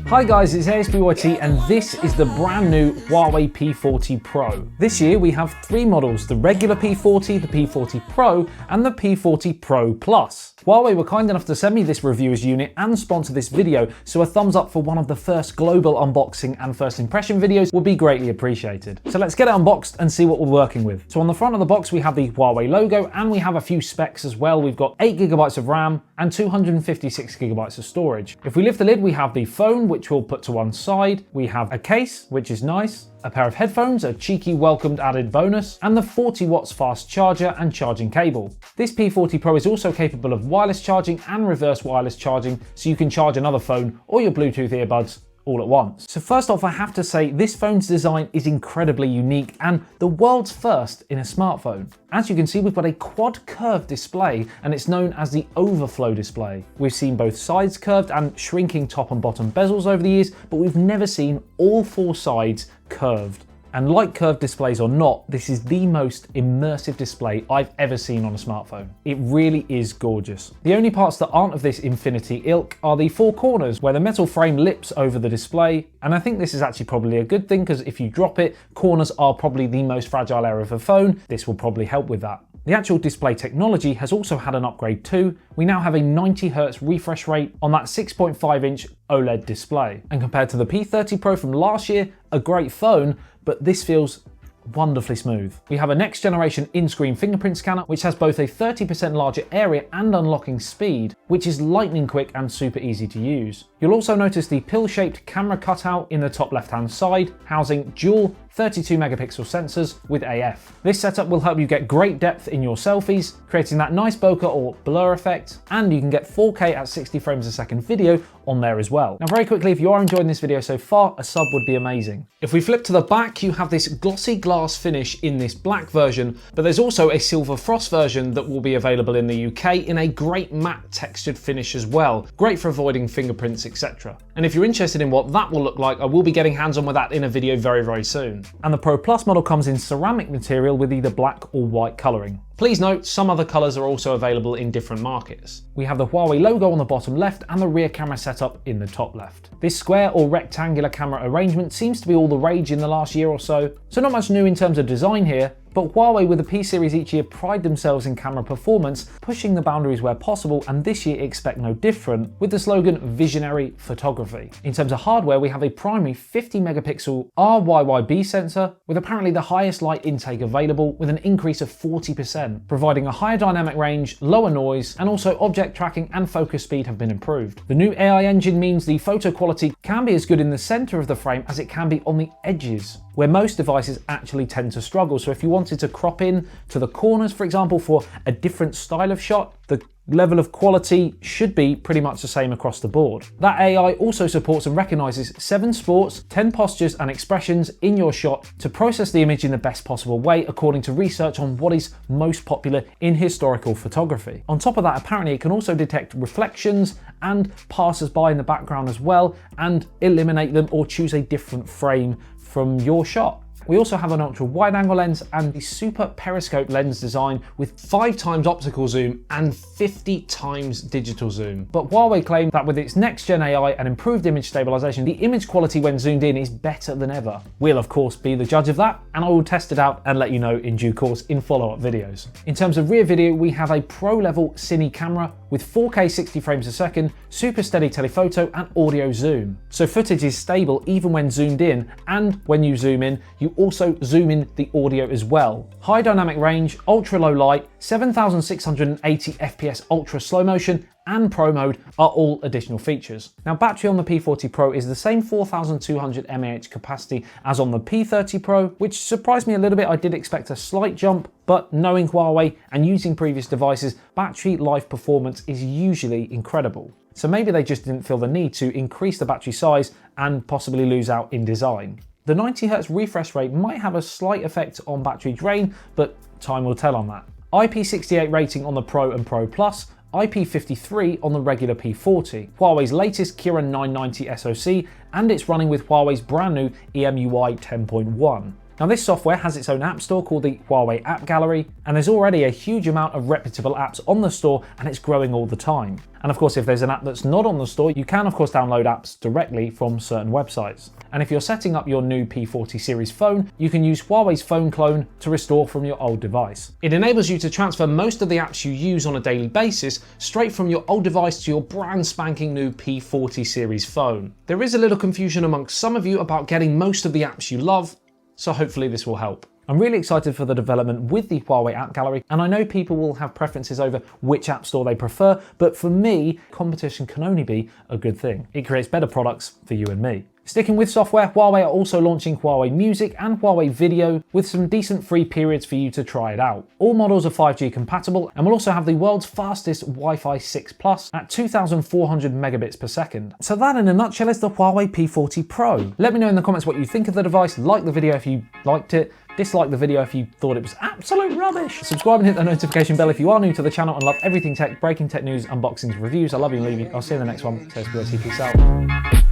Hi guys, it's ASBYT and this is the brand new Huawei P40 Pro. This year we have three models, the regular P40, the P40 Pro and the P40 Pro Plus. Huawei were kind enough to send me this reviewers unit and sponsor this video, so a thumbs up for one of the first global unboxing and first impression videos would be greatly appreciated. So let's get it unboxed and see what we're working with. So on the front of the box we have the Huawei logo and we have a few specs as well. We've got 8GB of RAM and 256GB of storage. If we lift the lid we have the phone, which we'll put to one side. We have a case, which is nice, a pair of headphones, a cheeky welcomed added bonus, and the 40 watts fast charger and charging cable. This P40 Pro is also capable of wireless charging and reverse wireless charging, so you can charge another phone or your Bluetooth earbuds all at once. So first off, I have to say this phone's design is incredibly unique and the world's first in a smartphone. As you can see, we've got a quad curved display and it's known as the overflow display. We've seen both sides curved and shrinking top and bottom bezels over the years, but we've never seen all four sides curved. And like curved displays or not, this is the most immersive display I've ever seen on a smartphone. It really is gorgeous. The only parts that aren't of this infinity ilk are the four corners where the metal frame lips over the display. And I think this is actually probably a good thing because if you drop it, corners are probably the most fragile area of a phone. This will probably help with that. The actual display technology has also had an upgrade too. We now have a 90Hz refresh rate on that 6.5-inch OLED display. And compared to the P30 Pro from last year, a great phone, but this feels wonderfully smooth. We have a next generation in-screen fingerprint scanner which has both a 30% larger area and unlocking speed, which is lightning quick and super easy to use. You'll also notice the pill-shaped camera cutout in the top left-hand side, housing dual 32 megapixel sensors with AF. This setup will help you get great depth in your selfies, creating that nice bokeh or blur effect, and you can get 4K at 60 frames a second video on there as well. Now very quickly, if you are enjoying this video so far, a sub would be amazing. If we flip to the back, you have this glossy glass finish in this black version, but there's also a silver frost version that will be available in the UK in a great matte textured finish as well. Great for avoiding fingerprints, etc. And if you're interested in what that will look like, I will be getting hands-on with that in a video very, very soon. And the Pro Plus model comes in ceramic material with either black or white colouring. Please note, some other colours are also available in different markets. We have the Huawei logo on the bottom left and the rear camera setup in the top left. This square or rectangular camera arrangement seems to be all the rage in the last year or so not much new in terms of design here, but Huawei with the P series each year pride themselves in camera performance, pushing the boundaries where possible, and this year expect no different with the slogan Visionary Photography. In terms of hardware, we have a primary 50 megapixel RYYB sensor with apparently the highest light intake available with an increase of 40%, providing a higher dynamic range, lower noise, and also object tracking and focus speed have been improved. The new AI engine means the photo quality can be as good in the center of the frame as it can be on the edges, where most devices actually tend to struggle. So if you wanted to crop in to the corners, for example, for a different style of shot, the level of quality should be pretty much the same across the board. That AI also supports and recognizes 7 sports, 10 postures and expressions in your shot to process the image in the best possible way according to research on what is most popular in historical photography. On top of that, apparently it can also detect reflections and passers-by in the background as well and eliminate them or choose a different frame from your shot. We also have an ultra wide angle lens and the super periscope lens design with 5 times optical zoom and 50 times digital zoom. But Huawei claim that with its next gen AI and improved image stabilization, the image quality when zoomed in is better than ever. We'll of course be the judge of that, and I will test it out and let you know in due course in follow-up videos. In terms of rear video, we have a pro level cine camera with 4K 60 frames a second, super steady telephoto and audio zoom. So footage is stable even when zoomed in, and when you zoom in, you also zoom in the audio as well. High dynamic range, ultra low light, 7680 FPS ultra slow motion and Pro mode are all additional features. Now battery on the P40 Pro is the same 4200 mAh capacity as on the P30 Pro, which surprised me a little bit. I did expect a slight jump, but knowing Huawei and using previous devices, battery life performance is usually incredible. So maybe they just didn't feel the need to increase the battery size and possibly lose out in design. The 90Hz refresh rate might have a slight effect on battery drain, but time will tell on that. IP68 rating on the Pro and Pro Plus, IP53 on the regular P40, Huawei's latest Kirin 990 SoC, and it's running with Huawei's brand new EMUI 10.1. Now this software has its own app store called the Huawei App Gallery, and there's already a huge amount of reputable apps on the store, and it's growing all the time. And of course, if there's an app that's not on the store, you can of course download apps directly from certain websites. And if you're setting up your new P40 series phone, you can use Huawei's phone clone to restore from your old device. It enables you to transfer most of the apps you use on a daily basis straight from your old device to your brand spanking new P40 series phone. There is a little confusion amongst some of you about getting most of the apps you love, so hopefully this will help. I'm really excited for the development with the Huawei App Gallery, and I know people will have preferences over which app store they prefer, but for me, competition can only be a good thing. It creates better products for you and me. Sticking with software, Huawei are also launching Huawei Music and Huawei Video with some decent free periods for you to try it out. All models are 5G compatible and will also have the world's fastest Wi-Fi 6 Plus at 2,400 megabits per second. So that in a nutshell is the Huawei P40 Pro. Let me know in the comments what you think of the device, like the video if you liked it, dislike the video if you thought it was absolute rubbish. Subscribe and hit the notification bell if you are new to the channel and love everything tech, breaking tech news, unboxings, reviews. I love you and leave you. I'll see you in the next one. So ASBYT, peace out.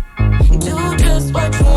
Do just what you